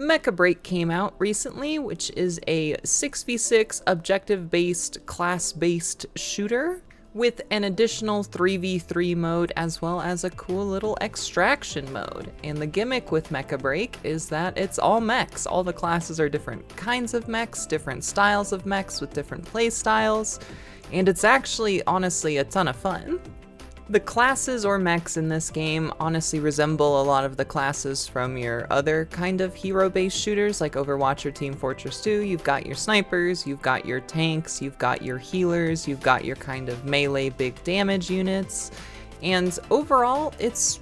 Mecha Break came out recently, which is a 6v6 objective-based, class-based shooter with an additional 3v3 mode as well as a cool little extraction mode. And the gimmick with Mecha Break is that it's all mechs. All the classes are different kinds of mechs, different styles of mechs with different play styles, and it's actually, honestly, a ton of fun. The classes or mechs in this game honestly resemble a lot of the classes from your other kind of hero-based shooters like Overwatch or Team Fortress 2. You've got your snipers, you've got your tanks, you've got your healers, you've got your kind of melee big damage units, and overall it's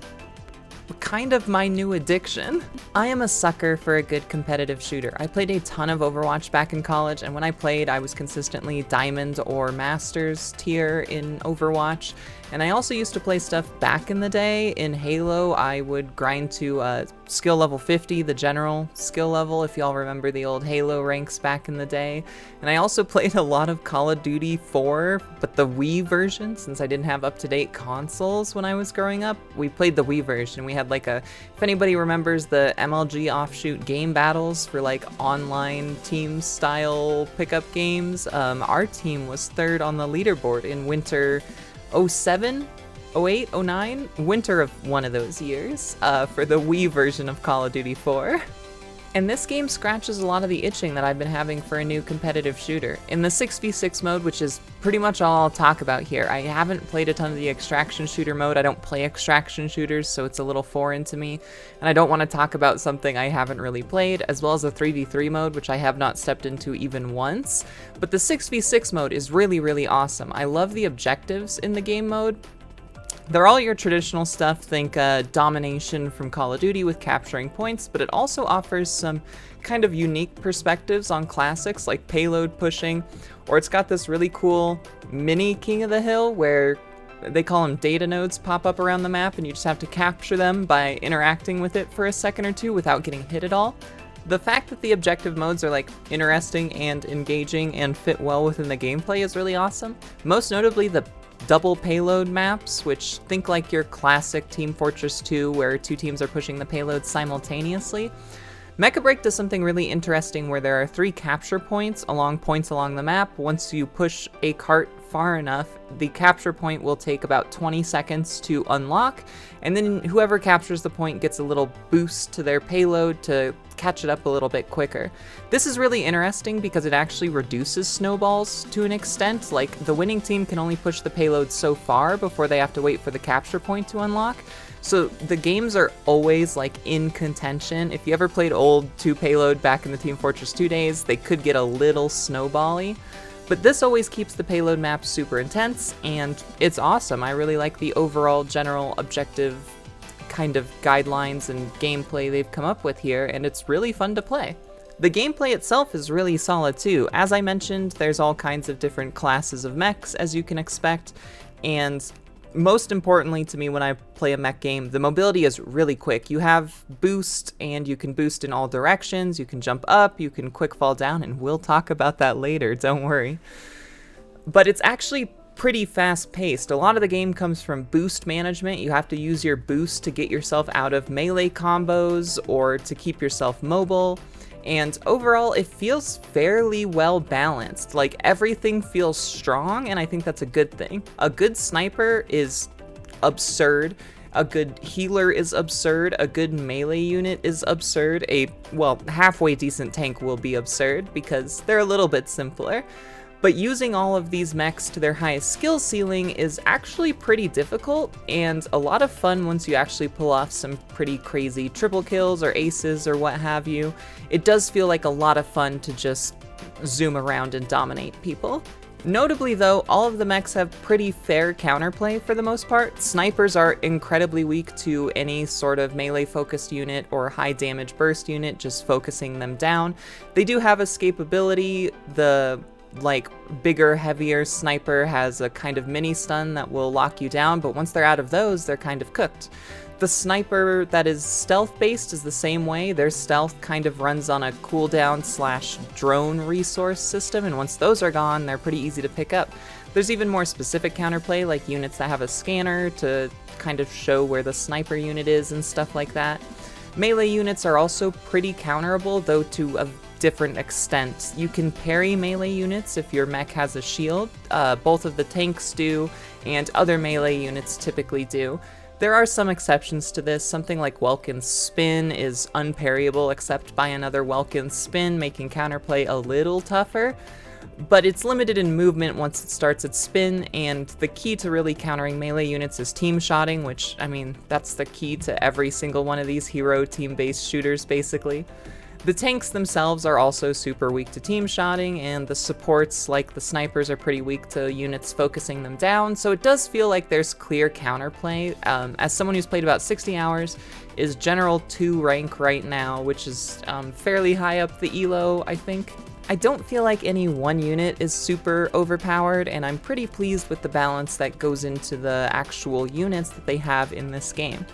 kind of my new addiction. I am a sucker for a good competitive shooter. I played a ton of Overwatch back in college, and when I played, I was consistently Diamond or Masters tier in Overwatch. And I also used to play stuff back in the day. In Halo, I would grind to skill level 50, the general skill level, if y'all remember the old Halo ranks back in the day. And I also played a lot of Call of Duty 4, but the Wii version, since I didn't have up-to-date consoles when I was growing up. We played the Wii version. We had like a, if anybody remembers the MLG offshoot game battles for like online team style pickup games, our team was third on the leaderboard in winter 07, 08, 09, winter of one of those years, for the Wii version of Call of Duty 4. And this game scratches a lot of the itching that I've been having for a new competitive shooter. In the 6v6 mode, which is pretty much all I'll talk about here, I haven't played a ton of the extraction shooter mode. I don't play extraction shooters, so it's a little foreign to me. And I don't want to talk about something I haven't really played, as well as the 3v3 mode, which I have not stepped into even once. But the 6v6 mode is really, really awesome. I love the objectives in the game mode. They're all your traditional stuff, think domination from Call of Duty with capturing points, but it also offers some kind of unique perspectives on classics like payload pushing, or it's got this really cool mini King of the Hill where they call them data nodes pop up around the map and you just have to capture them by interacting with it for a second or two without getting hit at all. The fact that the objective modes are like interesting and engaging and fit well within the gameplay is really awesome. Most notably the double payload maps, which think like your classic Team Fortress 2 where two teams are pushing the payload simultaneously. Mecha Break does something really interesting where there are 3 capture points along the map. Once you push a cart far enough, the capture point will take about 20 seconds to unlock, and then whoever captures the point gets a little boost to their payload to catch it up a little bit quicker. This is really interesting because it actually reduces snowballs to an extent. Like, the winning team can only push the payload so far before they have to wait for the capture point to unlock. So the games are always like in contention. If you ever played old 2 payload back in the Team Fortress 2 days, they could get a little snowbally. But this always keeps the payload map super intense, and it's awesome. I really like the overall general objective kind of guidelines and gameplay they've come up with here, and it's really fun to play. The gameplay itself is really solid too. As I mentioned, there's all kinds of different classes of mechs, as you can expect, and most importantly to me when I play a mech game, the mobility is really quick. You have boost, and you can boost in all directions, you can jump up, you can quick fall down, and we'll talk about that later, don't worry. But it's actually pretty fast-paced. A lot of the game comes from boost management. You have to use your boost to get yourself out of melee combos or to keep yourself mobile. And overall, it feels fairly well balanced. Like, everything feels strong, and I think that's a good thing. A good sniper is absurd. A good healer is absurd. A good melee unit is absurd. A, well, halfway decent tank will be absurd because they're a little bit simpler. But using all of these mechs to their highest skill ceiling is actually pretty difficult, and a lot of fun once you actually pull off some pretty crazy triple kills or aces or what have you. It does feel like a lot of fun to just zoom around and dominate people. Notably though, all of the mechs have pretty fair counterplay for the most part. Snipers are incredibly weak to any sort of melee focused unit or high damage burst unit, just focusing them down. They do have escapability. The bigger, heavier sniper has a kind of mini stun that will lock you down, but once they're out of those, they're kind of cooked. The sniper that is stealth based is the same way. Their stealth kind of runs on a cooldown / drone resource system, and once those are gone, they're pretty easy to pick up. There's even more specific counterplay, like units that have a scanner to kind of show where the sniper unit is and stuff like that. Melee units are also pretty counterable, though to a different extent. You can parry melee units if your mech has a shield. Both of the tanks do, and other melee units typically do. There are some exceptions to this. Something like Welkin's Spin is unparryable except by another Welkin's Spin, making counterplay a little tougher. But it's limited in movement once it starts its spin, and the key to really countering melee units is team shotting, which, I mean, that's the key to every single one of these hero team-based shooters, basically. The tanks themselves are also super weak to team shotting, and the supports, like the snipers, are pretty weak to units focusing them down, so it does feel like there's clear counterplay. As someone who's played about 60 hours, is General 2 rank right now, which is fairly high up the elo, I think. I don't feel like any one unit is super overpowered, and I'm pretty pleased with the balance that goes into the actual units that they have in this game.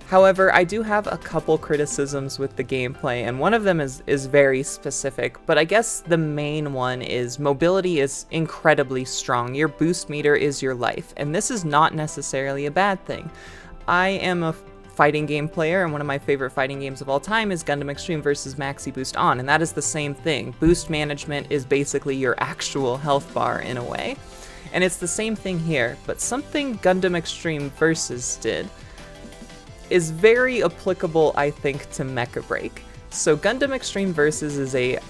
However, I do have a couple criticisms with the gameplay, and one of them is very specific, but I guess the main one is mobility is incredibly strong. Your boost meter is your life, and this is not necessarily a bad thing. I am a fighting game player, and one of my favorite fighting games of all time is Gundam Extreme vs. Maxi Boost On, and that is the same thing. Boost management is basically your actual health bar in a way. And it's the same thing here, but something Gundam Extreme Vs. did is very applicable, I think, to Mecha Break. So Gundam Extreme Vs. is a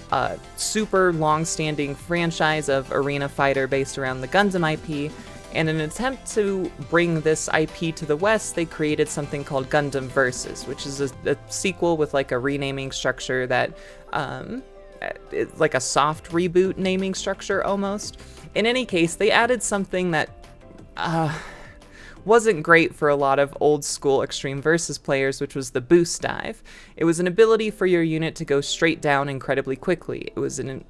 super long-standing franchise of arena fighter based around the Gundam IP, and in an attempt to bring this IP to the West, they created something called Gundam Versus, which is a sequel with like a renaming structure that, like a soft reboot naming structure almost. In any case, they added something that wasn't great for a lot of old school Extreme Versus players, which was the boost dive. It was an ability for your unit to go straight down incredibly quickly. It was an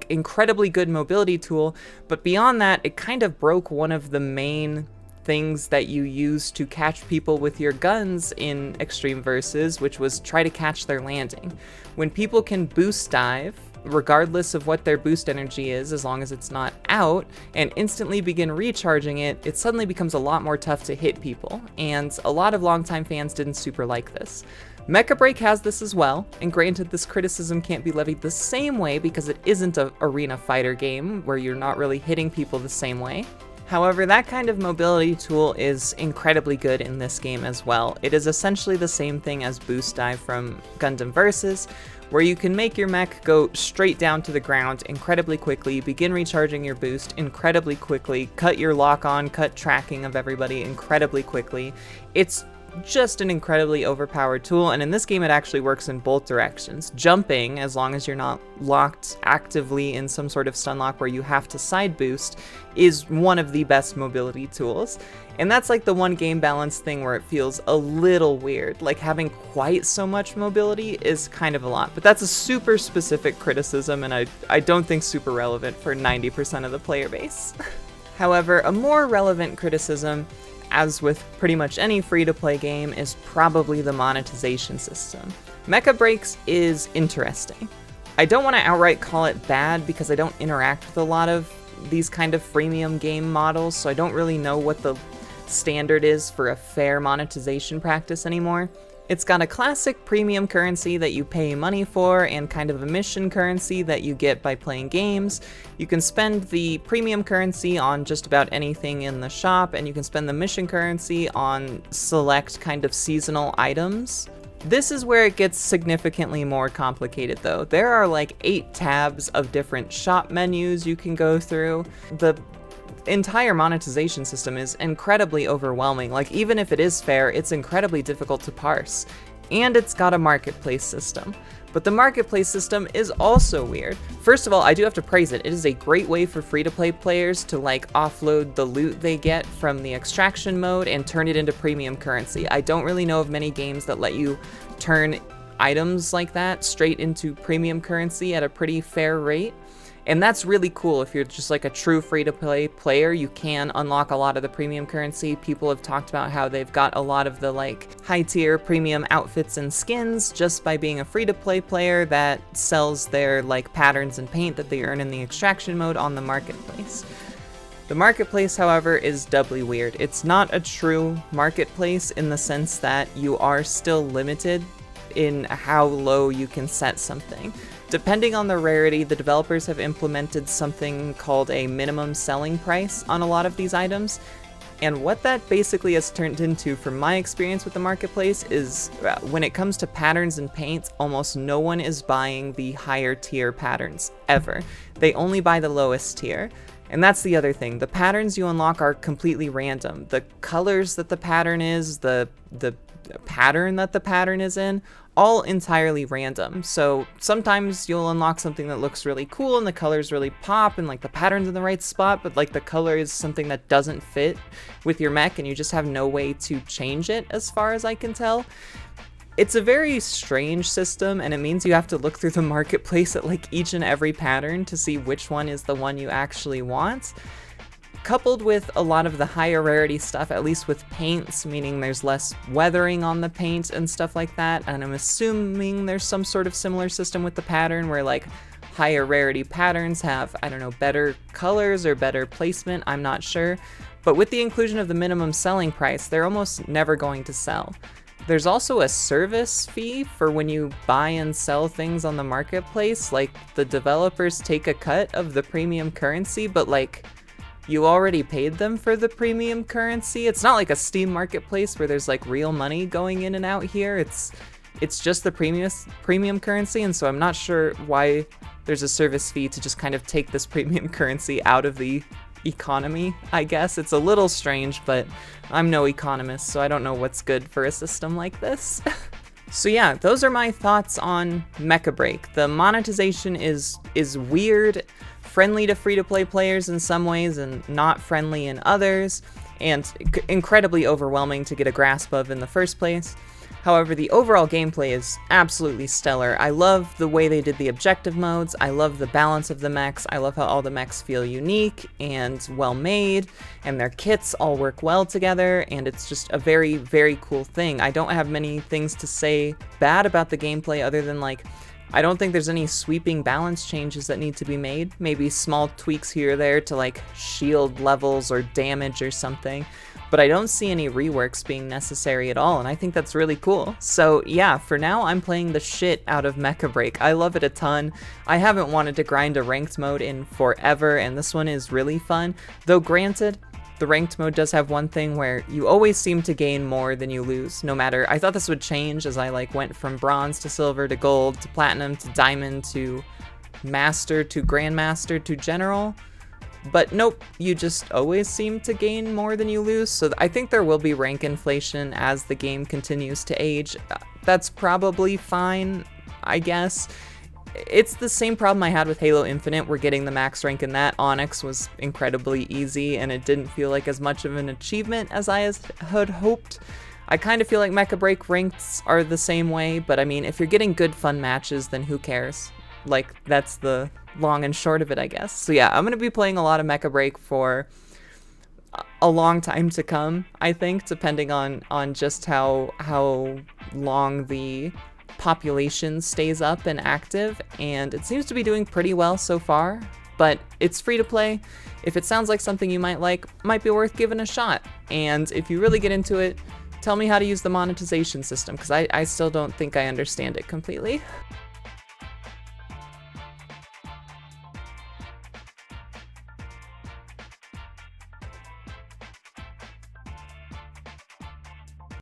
incredibly good mobility tool, but beyond that, it kind of broke one of the main things that you use to catch people with your guns in Extreme Versus, which was try to catch their landing. When people can boost dive, regardless of what their boost energy is, as long as it's not out, and instantly begin recharging it, it suddenly becomes a lot more tough to hit people, and a lot of longtime fans didn't super like this. Mecha Break has this as well, and granted this criticism can't be levied the same way because it isn't an arena fighter game where you're not really hitting people the same way. However, that kind of mobility tool is incredibly good in this game as well. It is essentially the same thing as Boost Dive from Gundam Versus, where you can make your mech go straight down to the ground incredibly quickly, begin recharging your boost incredibly quickly, cut your lock-on, cut tracking of everybody incredibly quickly. It's just an incredibly overpowered tool, and in this game it actually works in both directions. Jumping, as long as you're not locked actively in some sort of stun lock where you have to side boost, is one of the best mobility tools. And that's like the one game balance thing where it feels a little weird. Like having quite so much mobility is kind of a lot, but that's a super specific criticism, and I don't think super relevant for 90% of the player base. However, a more relevant criticism, as with pretty much any free-to-play game, is probably the monetization system. Mecha Breaks is interesting. I don't want to outright call it bad because I don't interact with a lot of these kind of freemium game models, so I don't really know what the standard is for a fair monetization practice anymore. It's got a classic premium currency that you pay money for, and kind of a mission currency that you get by playing games. You can spend the premium currency on just about anything in the shop, and you can spend the mission currency on select kind of seasonal items. This is where it gets significantly more complicated though. There are like 8 tabs of different shop menus you can go through. The entire monetization system is incredibly overwhelming. Like, even if it is fair, it's incredibly difficult to parse. And it's got a marketplace system. But the marketplace system is also weird. First of all, I do have to praise it. It is a great way for free-to-play players to like offload the loot they get from the extraction mode and turn it into premium currency. I don't really know of many games that let you turn items like that straight into premium currency at a pretty fair rate. And that's really cool. If you're just like a true free-to-play player, you can unlock a lot of the premium currency. People have talked about how they've got a lot of the like high-tier premium outfits and skins just by being a free-to-play player that sells their like patterns and paint that they earn in the extraction mode on the marketplace. The marketplace, however, is doubly weird. It's not a true marketplace in the sense that you are still limited in how low you can set something. Depending on the rarity, the developers have implemented something called a minimum selling price on a lot of these items. And what that basically has turned into, from my experience with the marketplace, is when it comes to patterns and paints, almost no one is buying the higher tier patterns, ever. They only buy the lowest tier. And that's the other thing. The patterns you unlock are completely random. The colors that the pattern is, the pattern that the pattern is in, all entirely random. So sometimes you'll unlock something that looks really cool and the colors really pop and like the pattern's in the right spot, but like the color is something that doesn't fit with your mech and you just have no way to change it as far as I can tell. It's a very strange system, and it means you have to look through the marketplace at like each and every pattern to see which one is the one you actually want. Coupled with a lot of the higher rarity stuff, at least with paints, meaning there's less weathering on the paint and stuff like that, and I'm assuming there's some sort of similar system with the pattern where like higher rarity patterns have, I don't know, better colors or better placement, I'm not sure. But with the inclusion of the minimum selling price, they're almost never going to sell. There's also a service fee for when you buy and sell things on the marketplace. Like, the developers take a cut of the premium currency, but like, you already paid them for the premium currency. It's not like a Steam marketplace where there's like real money going in and out here. It's just the premium currency, and so I'm not sure why there's a service fee to just kind of take this premium currency out of the economy, I guess. It's a little strange, but I'm no economist, so I don't know what's good for a system like this. So yeah, those are my thoughts on Mecha Break. The monetization is weird, friendly to free-to-play players in some ways and not friendly in others, and incredibly overwhelming to get a grasp of in the first place. However, the overall gameplay is absolutely stellar. I love the way they did the objective modes, I love the balance of the mechs, I love how all the mechs feel unique and well made, and their kits all work well together, and it's just a very, very cool thing. I don't have many things to say bad about the gameplay other than like, I don't think there's any sweeping balance changes that need to be made. Maybe small tweaks here or there to like shield levels or damage or something. But I don't see any reworks being necessary at all, and I think that's really cool. So yeah, for now I'm playing the shit out of Mecha Break. I love it a ton. I haven't wanted to grind a ranked mode in forever, and this one is really fun. Though granted, the ranked mode does have one thing where you always seem to gain more than you lose, no matter. I thought this would change as I like went from bronze to silver to gold to platinum to diamond to master to grandmaster to general. But nope, you just always seem to gain more than you lose, so I think there will be rank inflation as the game continues to age. That's probably fine, I guess. It's the same problem I had with Halo Infinite, where getting the max rank in that Onyx was incredibly easy, and it didn't feel like as much of an achievement as I had hoped. I kind of feel like Mecha Break ranks are the same way, but I mean, if you're getting good fun matches, then who cares? Like, that's the long and short of it, I guess. So yeah, I'm going to be playing a lot of Mecha Break for a long time to come, I think, depending on just how long the population stays up and active, and it seems to be doing pretty well so far, but it's free to play. If it sounds like something you might be worth giving a shot, and if you really get into it, tell me how to use the monetization system, because I still don't think I understand it completely.